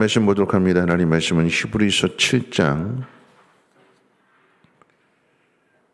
말씀 보도록 합니다. 하나님 말씀은 히브리서 7장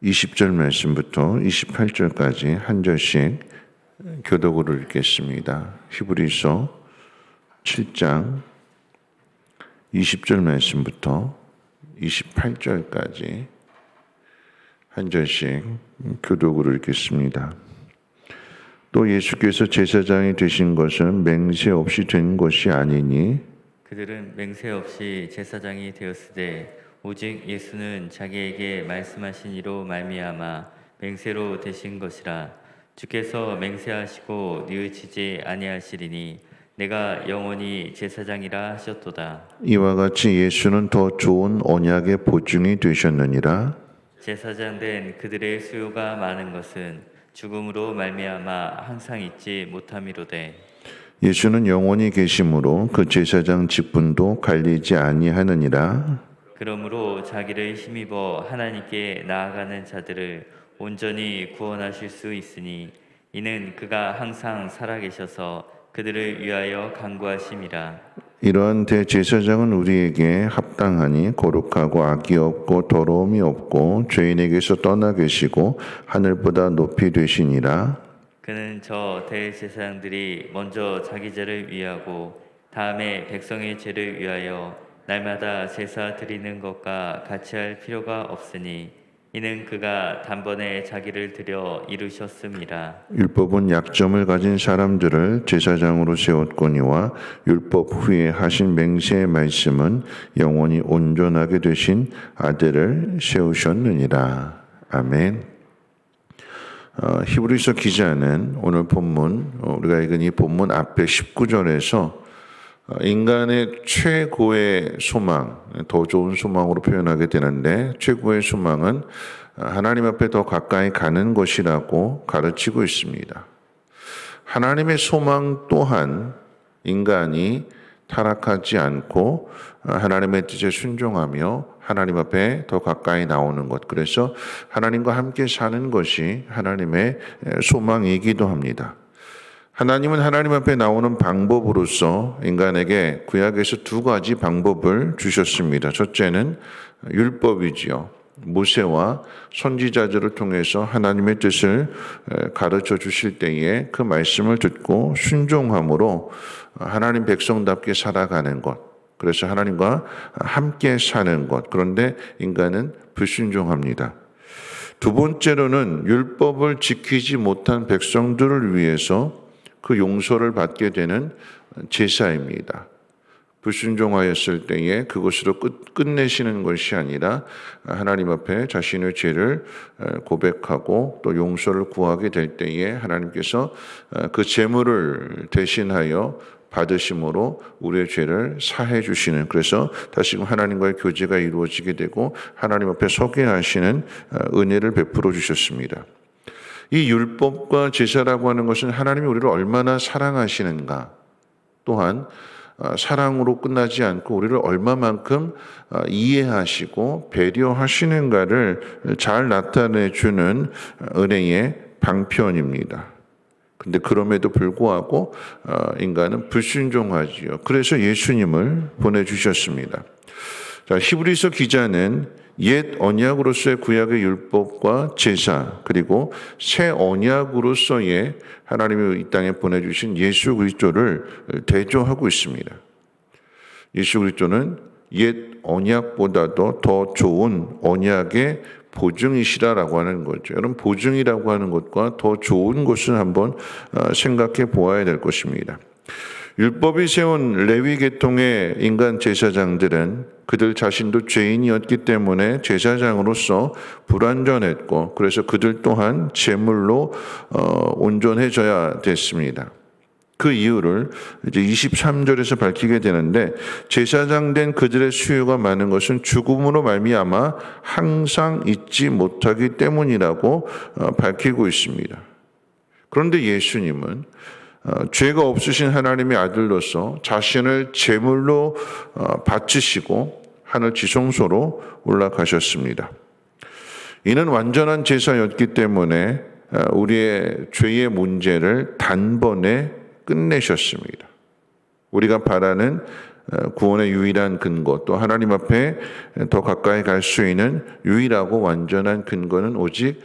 20절 말씀부터 28절까지 한 절씩 교독으로 읽겠습니다. 히브리서 7장 20절 말씀부터 28절까지 한 절씩 교독으로 읽겠습니다. 또 예수께서 제사장이 되신 것은 맹세 없이 된 것이 아니니 그들은 맹세 없이 제사장이 되었으되 오직 예수는 자기에게 말씀하신 이로 말미암아 맹세로 되신 것이라. 주께서 맹세하시고 뉘우치지 아니하시리니 내가 영원히 제사장이라 하셨도다. 이와 같이 예수는 더 좋은 언약의 보증이 되셨느니라. 제사장 된 그들의 수요가 많은 것은 죽음으로 말미암아 항상 잊지 못함이로되 예수는 영원히 계심으로 그 제사장 직분도 갈리지 아니하느니라. 그러므로 자기를 힘입어 하나님께 나아가는 자들을 온전히 구원하실 수 있으니 이는 그가 항상 살아계셔서 그들을 위하여 간구하심이라. 이러한 대제사장은 우리에게 합당하니 거룩하고 악이 없고 더러움이 없고 죄인에게서 떠나 계시고 하늘보다 높이 되시니라. 그는 저 대제사장들이 먼저 자기 죄를 위하고 다음에 백성의 죄를 위하여 날마다 제사 드리는 것과 같이 할 필요가 없으니 이는 그가 단번에 자기를 드려 이루셨음이라. 율법은 약점을 가진 사람들을 제사장으로 세웠거니와 율법 후에 하신 맹세의 말씀은 영원히 온전하게 되신 아들을 세우셨느니라. 아멘. 히브리서 기자는 오늘 본문, 우리가 읽은 이 본문 앞에 19절에서 인간의 최고의 소망, 더 좋은 소망으로 표현하게 되는데 최고의 소망은 하나님 앞에 더 가까이 가는 것이라고 가르치고 있습니다. 하나님의 소망 또한 인간이 타락하지 않고 하나님의 뜻에 순종하며 하나님 앞에 더 가까이 나오는 것. 그래서 하나님과 함께 사는 것이 하나님의 소망이기도 합니다. 하나님은 하나님 앞에 나오는 방법으로서 인간에게 구약에서 두 가지 방법을 주셨습니다. 첫째는 율법이지요. 모세와 선지자들을 통해서 하나님의 뜻을 가르쳐 주실 때에 그 말씀을 듣고 순종함으로 하나님 백성답게 살아가는 것. 그래서 하나님과 함께 사는 것. 그런데 인간은 불순종합니다. 두 번째로는 율법을 지키지 못한 백성들을 위해서 그 용서를 받게 되는 제사입니다. 불순종하였을 때에 그것으로 끝내시는 것이 아니라 하나님 앞에 자신의 죄를 고백하고 또 용서를 구하게 될 때에 하나님께서 그 제물을 대신하여 받으심으로 우리의 죄를 사해 주시는, 그래서 다시금 하나님과의 교제가 이루어지게 되고 하나님 앞에 서게 하시는 은혜를 베풀어 주셨습니다. 이 율법과 제사라고 하는 것은 하나님이 우리를 얼마나 사랑하시는가, 또한 사랑으로 끝나지 않고 우리를 얼마만큼 이해하시고 배려하시는가를 잘 나타내주는 은혜의 방편입니다. 근데 그럼에도 불구하고 인간은 불순종하지요. 그래서 예수님을 보내주셨습니다. 자, 히브리서 기자는 옛 언약으로서의 구약의 율법과 제사, 그리고 새 언약으로서의 하나님이 이 땅에 보내주신 예수 그리스도를 대조하고 있습니다. 예수 그리스도는 옛 언약보다도 더 좋은 언약의 보증이시라라고 하는 거죠. 여러분, 보증이라고 하는 것과 더 좋은 것을 한번 생각해 보아야 될 것입니다. 율법이 세운 레위 계통의 인간 제사장들은 그들 자신도 죄인이었기 때문에 제사장으로서 불완전했고, 그래서 그들 또한 제물로 온전해져야 됐습니다. 그 이유를 이제 23절에서 밝히게 되는데, 제사장 된 그들의 수요가 많은 것은 죽음으로 말미암아 항상 잊지 못하기 때문이라고 밝히고 있습니다. 그런데 예수님은 죄가 없으신 하나님의 아들로서 자신을 제물로 바치시고 하늘 지성소로 올라가셨습니다. 이는 완전한 제사였기 때문에 우리의 죄의 문제를 단번에 끝내셨습니다. 우리가 바라는 구원의 유일한 근거, 또 하나님 앞에 더 가까이 갈 수 있는 유일하고 완전한 근거는 오직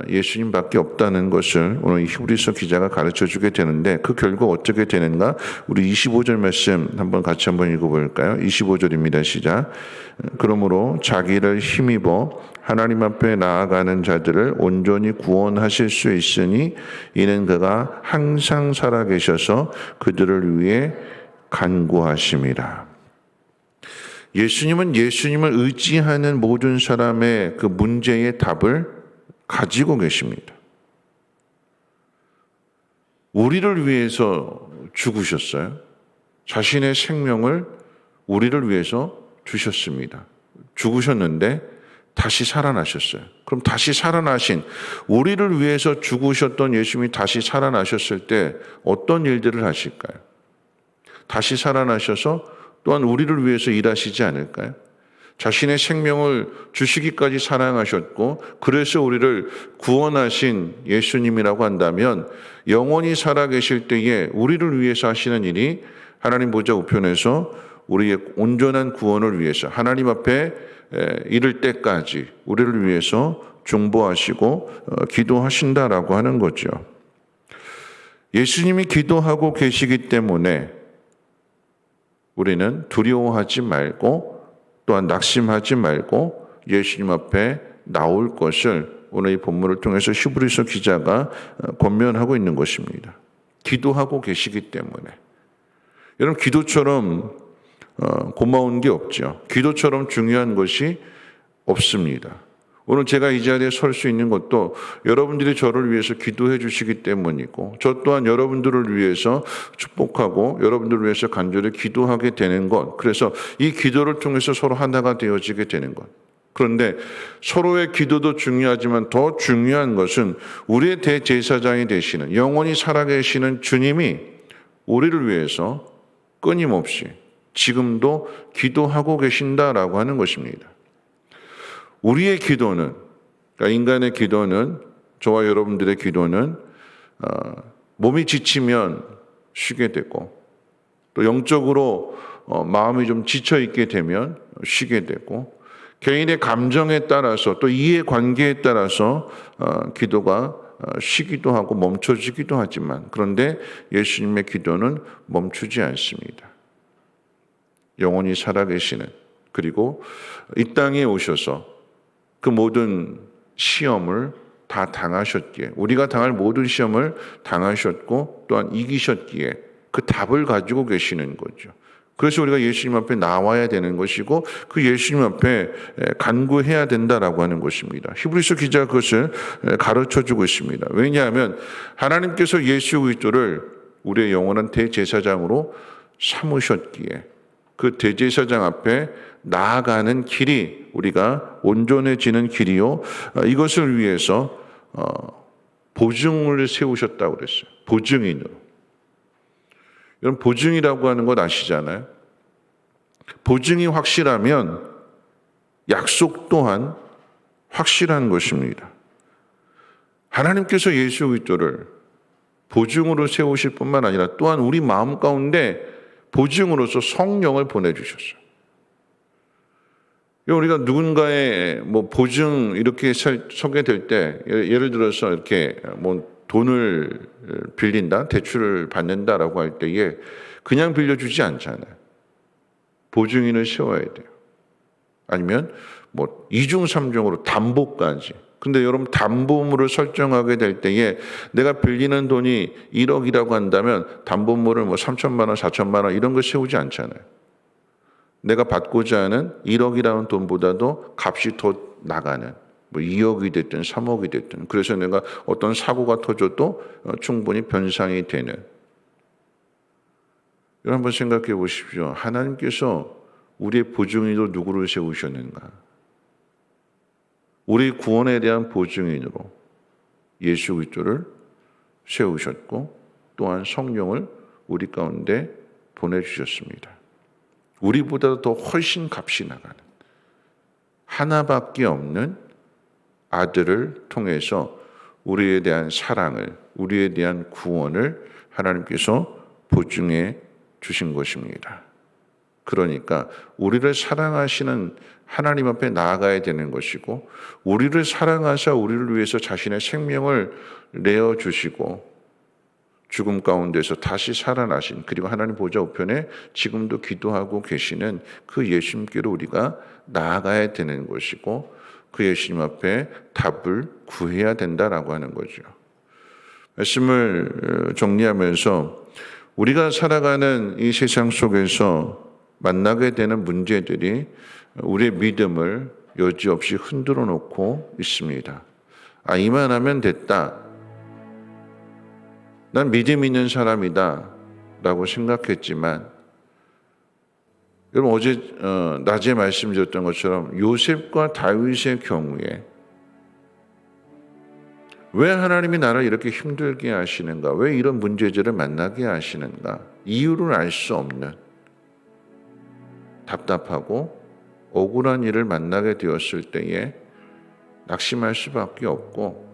예수님밖에 없다는 것을 오늘 히브리서 기자가 가르쳐주게 되는데, 그 결과 어떻게 되는가? 우리 25절 말씀 같이 한번 읽어볼까요? 25절입니다. 시작. 그러므로 자기를 힘입어 하나님 앞에 나아가는 자들을 온전히 구원하실 수 있으니 이는 그가 항상 살아계셔서 그들을 위해 간구하심이라. 예수님은 예수님을 의지하는 모든 사람의 그 문제의 답을 가지고 계십니다. 우리를 위해서 죽으셨어요. 자신의 생명을 우리를 위해서 주셨습니다. 죽으셨는데 다시 살아나셨어요. 그럼 다시 살아나신, 우리를 위해서 죽으셨던 예수님이 다시 살아나셨을 때 어떤 일들을 하실까요? 다시 살아나셔서 또한 우리를 위해서 일하시지 않을까요? 자신의 생명을 주시기까지 사랑하셨고 그래서 우리를 구원하신 예수님이라고 한다면, 영원히 살아계실 때에 우리를 위해서 하시는 일이 하나님 보좌 우편에서 우리의 온전한 구원을 위해서 하나님 앞에 이를 때까지 우리를 위해서 중보하시고 기도하신다라고 하는 거죠. 예수님이 기도하고 계시기 때문에 우리는 두려워하지 말고 또한 낙심하지 말고 예수님 앞에 나올 것을 오늘 이 본문을 통해서 히브리서 기자가 권면하고 있는 것입니다. 기도하고 계시기 때문에. 여러분, 기도처럼 고마운 게 없죠. 기도처럼 중요한 것이 없습니다. 오늘 제가 이 자리에 설 수 있는 것도 여러분들이 저를 위해서 기도해 주시기 때문이고, 저 또한 여러분들을 위해서 축복하고 여러분들을 위해서 간절히 기도하게 되는 것, 그래서 이 기도를 통해서 서로 하나가 되어지게 되는 것. 그런데 서로의 기도도 중요하지만 더 중요한 것은 우리의 대제사장이 되시는, 영원히 살아계시는 주님이 우리를 위해서 끊임없이 지금도 기도하고 계신다라고 하는 것입니다. 우리의 기도는, 그러니까 인간의 기도는, 저와 여러분들의 기도는 몸이 지치면 쉬게 되고, 또 영적으로 마음이 좀 지쳐 있게 되면 쉬게 되고, 개인의 감정에 따라서 또 이해관계에 따라서 기도가 쉬기도 하고 멈춰지기도 하지만, 그런데 예수님의 기도는 멈추지 않습니다. 영원히 살아계시는, 그리고 이 땅에 오셔서 그 모든 시험을 다 당하셨기에, 우리가 당할 모든 시험을 당하셨고 또한 이기셨기에 그 답을 가지고 계시는 거죠. 그래서 우리가 예수님 앞에 나와야 되는 것이고 그 예수님 앞에 간구해야 된다라고 하는 것입니다. 히브리서 기자가 그것을 가르쳐주고 있습니다. 왜냐하면 하나님께서 예수 그리스도를 우리의 영원한 대제사장으로 삼으셨기에 그 대제사장 앞에 나아가는 길이 우리가 온전해지는 길이요, 이것을 위해서 보증을 세우셨다고 그랬어요. 보증인으로. 여러분, 보증이라고 하는 것 아시잖아요. 보증이 확실하면 약속 또한 확실한 것입니다. 하나님께서 예수 그리스도를 보증으로 세우실 뿐만 아니라 또한 우리 마음 가운데 보증으로서 성령을 보내주셨어요. 우리가 누군가의 보증 이렇게 서게 될 때, 예를 들어서 이렇게 돈을 빌린다, 대출을 받는다라고 할 때에 그냥 빌려주지 않잖아요. 보증인을 세워야 돼요. 아니면 이중 삼중으로 담보까지. 근데 여러분, 담보물을 설정하게 될 때에 내가 빌리는 돈이 1억이라고 한다면 담보물을 3천만 원, 4천만 원 이런 거 세우지 않잖아요. 내가 받고자 하는 1억이라는 돈보다도 값이 더 나가는 2억이 됐든 3억이 됐든, 그래서 내가 어떤 사고가 터져도 충분히 변상이 되는. 여러분, 한번 생각해 보십시오. 하나님께서 우리의 보증인으로 누구를 세우셨는가? 우리 구원에 대한 보증인으로 예수 그리스도를 세우셨고 또한 성령을 우리 가운데 보내주셨습니다. 우리보다 더 훨씬 값이 나가는 하나밖에 없는 아들을 통해서 우리에 대한 사랑을, 우리에 대한 구원을 하나님께서 보증해 주신 것입니다. 그러니까 우리를 사랑하시는 하나님 앞에 나아가야 되는 것이고, 우리를 사랑하사 우리를 위해서 자신의 생명을 내어주시고 죽음 가운데서 다시 살아나신, 그리고 하나님 보좌 우편에 지금도 기도하고 계시는 그 예수님께로 우리가 나아가야 되는 것이고, 그 예수님 앞에 답을 구해야 된다라고 하는 거죠. 말씀을 정리하면서 우리가 살아가는 이 세상 속에서 만나게 되는 문제들이 우리의 믿음을 여지없이 흔들어 놓고 있습니다. 이만하면 됐다, 난 믿음 있는 사람이다 라고 생각했지만, 여러분 어제 낮에 말씀드렸던 것처럼 요셉과 다윗의 경우에 왜 하나님이 나를 이렇게 힘들게 하시는가, 왜 이런 문제들을 만나게 하시는가, 이유를 알 수 없는 답답하고 억울한 일을 만나게 되었을 때에 낙심할 수밖에 없고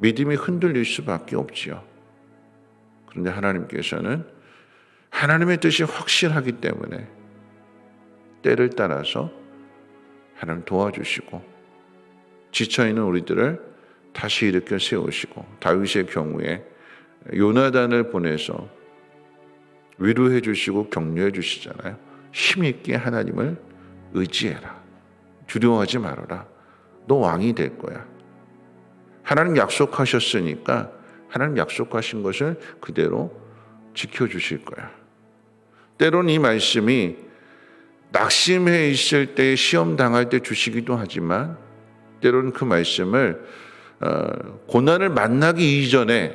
믿음이 흔들릴 수밖에 없지요. 그런데 하나님께서는 하나님의 뜻이 확실하기 때문에 때를 따라서 하나님 도와주시고 지쳐있는 우리들을 다시 일으켜 세우시고, 다윗의 경우에 요나단을 보내서 위로해 주시고 격려해 주시잖아요. 힘있게 하나님을 의지해라, 두려워하지 말아라, 너 왕이 될 거야. 하나님 약속하셨으니까 하나님 약속하신 것을 그대로 지켜주실 거야. 때로는 이 말씀이 낙심해 있을 때, 시험 당할 때 주시기도 하지만, 때로는 그 말씀을 고난을 만나기 이전에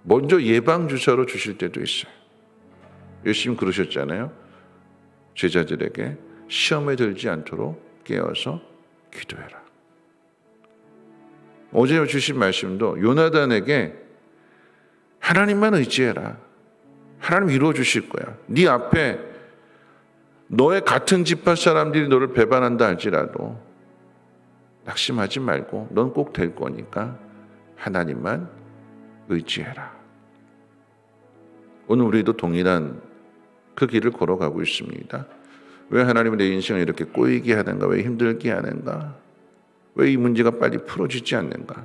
먼저 예방주사로 주실 때도 있어요. 예수님 그러셨잖아요. 제자들에게 시험에 들지 않도록 깨어서 기도해라. 어제 주신 말씀도 요나단에게 하나님만 의지해라, 하나님 이루어 주실 거야. 네 앞에 너의 같은 지파 사람들이 너를 배반한다 할지라도 낙심하지 말고 넌 꼭 될 거니까 하나님만 의지해라. 오늘 우리도 동일한 그 길을 걸어가고 있습니다. 왜 하나님은 내 인생을 이렇게 꼬이게 하는가, 왜 힘들게 하는가, 왜 이 문제가 빨리 풀어지지 않는가.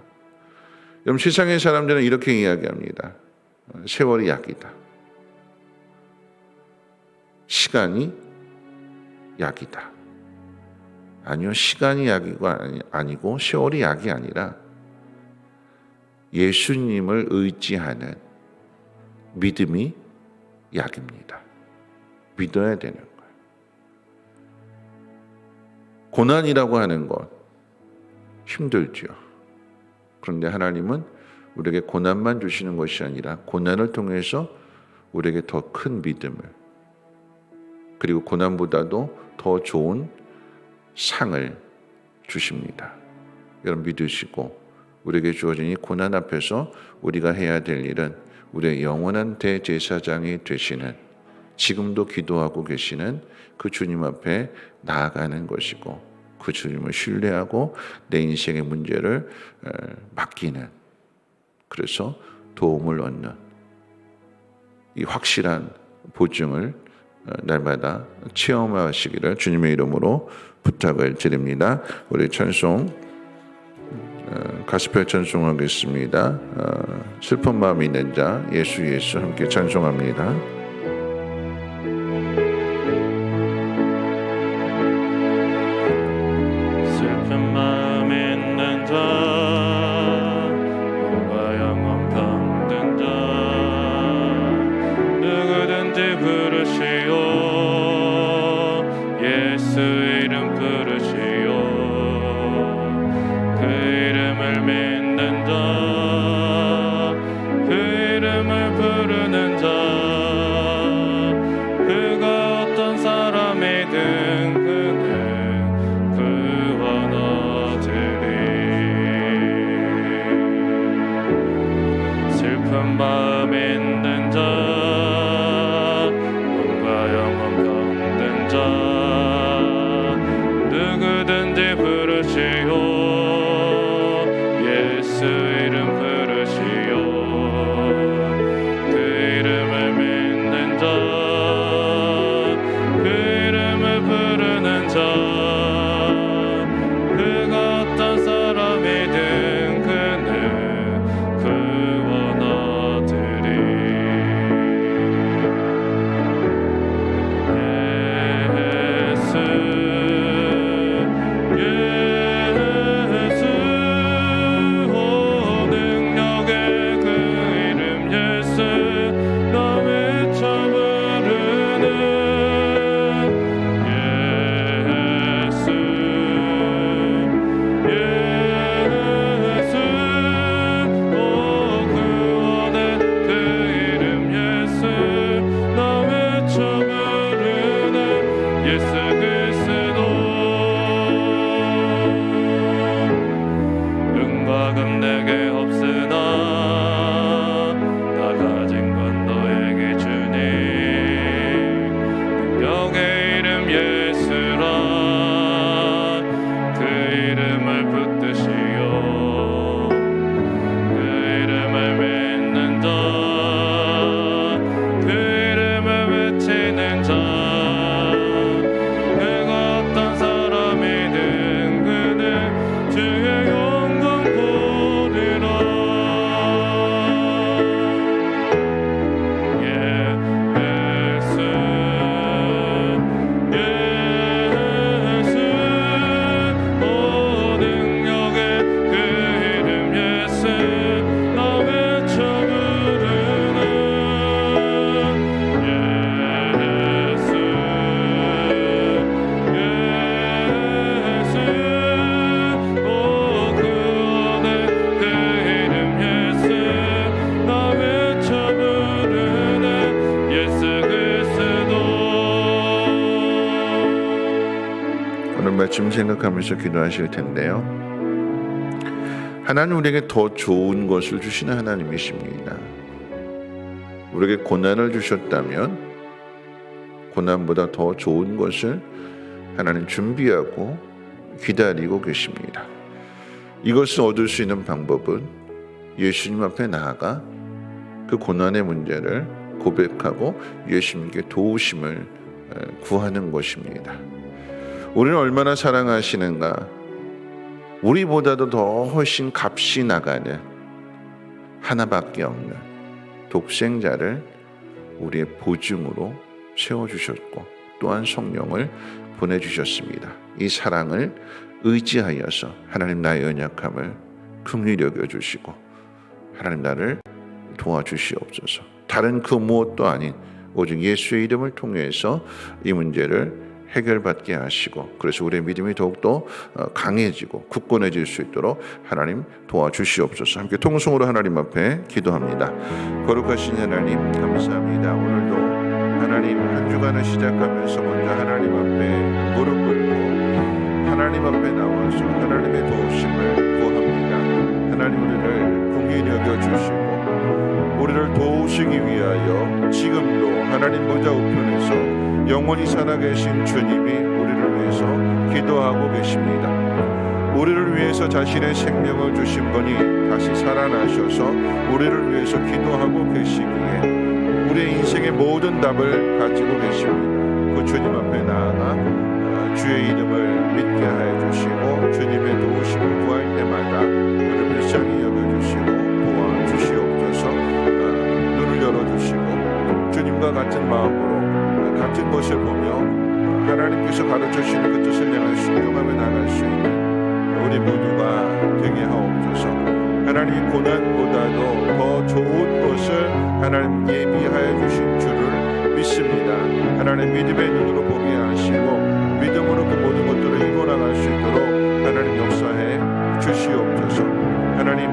여러분, 세상의 사람들은 이렇게 이야기합니다. 세월이 약이다, 시간이 약이다. 아니요, 시간이 약이고 아니고 세월이 약이 아니라 예수님을 의지하는 믿음이 약입니다. 믿어야 되는 거예요. 고난이라고 하는 것 힘들죠. 그런데 하나님은 우리에게 고난만 주시는 것이 아니라 고난을 통해서 우리에게 더 큰 믿음을, 그리고 고난보다도 더 좋은 상을 주십니다. 여러분 믿으시고, 우리에게 주어진 이 고난 앞에서 우리가 해야 될 일은 우리의 영원한 대제사장이 되시는, 지금도 기도하고 계시는 그 주님 앞에 나아가는 것이고, 그 주님을 신뢰하고 내 인생의 문제를 맡기는, 그래서 도움을 얻는 이 확실한 보증을 날마다 체험하시기를 주님의 이름으로 부탁을 드립니다. 우리 찬송, 가스펠 찬송하겠습니다. 슬픈 마음이 있는 자, 예수 예수 함께 찬송합니다. 그 예수 그리스도 은과 금 내게 없으나 나 가진 건 너에게 주니 능력의 이름 예수라 그 이름을 붙드시오 그 이름을 믿는 자 그 이름을 외치는 자 그가 어떤 사람이든 그는 주의 영광 보리라 예수 예수 오 능력의 그 이름 예수 나 외쳐 부르는 예수 예수 오 그 안에 그 이름 예수 나 외쳐 부르는 예수 그리스도 오늘 말씀 생각하면서 기도하실 텐데요. 하나님 우리에게 더 좋은 것을 주시는 하나님이십니다. 우리에게 고난을 주셨다면 고난보다 더 좋은 것을 하나님 준비하고 기다리고 계십니다. 이것을 얻을 수 있는 방법은 예수님 앞에 나아가 그 고난의 문제를 고백하고 예수님께 도우심을 구하는 것입니다. 우리는 얼마나 사랑하시는가, 우리보다도 더 훨씬 값이 나가는 하나밖에 없는 독생자를 우리의 보증으로 세워주셨고 또한 성령을 보내주셨습니다. 이 사랑을 의지하여서 하나님 나의 연약함을 긍휼히 여겨주시고 하나님 나를 도와주시옵소서. 다른 그 무엇도 아닌 오직 예수의 이름을 통해서 이 문제를 해결받게 하시고 그래서 우리의 믿음이 더욱더 강해지고 굳건해질 수 있도록 하나님 도와주시옵소서. 함께 통성으로 하나님 앞에 기도합니다. 거룩하신 하나님 감사합니다. 오늘도 하나님 한 주간을 시작하면서 먼저 하나님 앞에 무릎 꿇고 하나님 앞에 나와서 하나님의 도우심을 구합니다. 하나님 우리를 긍휼히 여겨주시고 우리를 도우시기 위하여 지금도 하나님 보좌 우편에서 영원히 살아계신 주님이 우리를 위해서 기도하고 계십니다. 우리를 위해서 자신의 생명을 주신 분이 다시 살아나셔서 우리를 위해서 기도하고 계시기에 우리의 인생의 모든 답을 가지고 계십니다. 그 주님 앞에 나아가 주의 이름을 믿게 하여 주시고 주님의 도우심을 구할 때마다 우리를 불쌍히 여겨주시고 도와주시옵소서. 눈을 열어주시고 주님과 같은 마음으로 같은 것을 보며 하나님께서 가르쳐주시는 그 뜻을 향해 순종하며 나갈 수 있는 우리 모두가 되게 하옵소서. 하나님이 고난보다도 더 좋은 것을 하나님 예비하여 주신 줄을 믿습니다. 하나님 믿음의 눈으로 보게 하시고 믿음으로 그 모든 것들을 이뤄나갈 수 있도록 하나님 역사해 주시옵소서. 하나님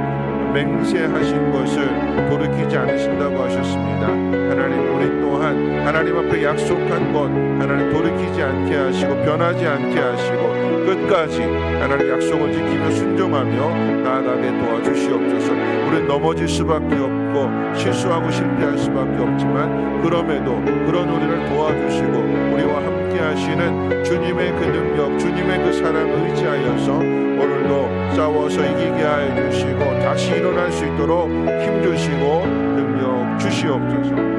맹세하신 것을 돌이키지 않으신다고 하셨습니다. 하나님 우리 또한 하나님 앞에 약속한 것 하나님 돌이키지 않게 하시고 변하지 않게 하시고 끝까지 하나님 약속을 지키며 순종하며 나아가게 도와주시옵소서. 우리는 넘어질 수밖에 없고 실수하고 실패할 수밖에 없지만 그럼에도 그런 우리를 도와주시고 우리와 함께 하시는 주님의 그 능력 주님의 그 사랑 의지하여서 오늘도 싸워서 이기게 하여 주시고 다시 일어날 수 있도록 힘주시고 능력 주시옵소서.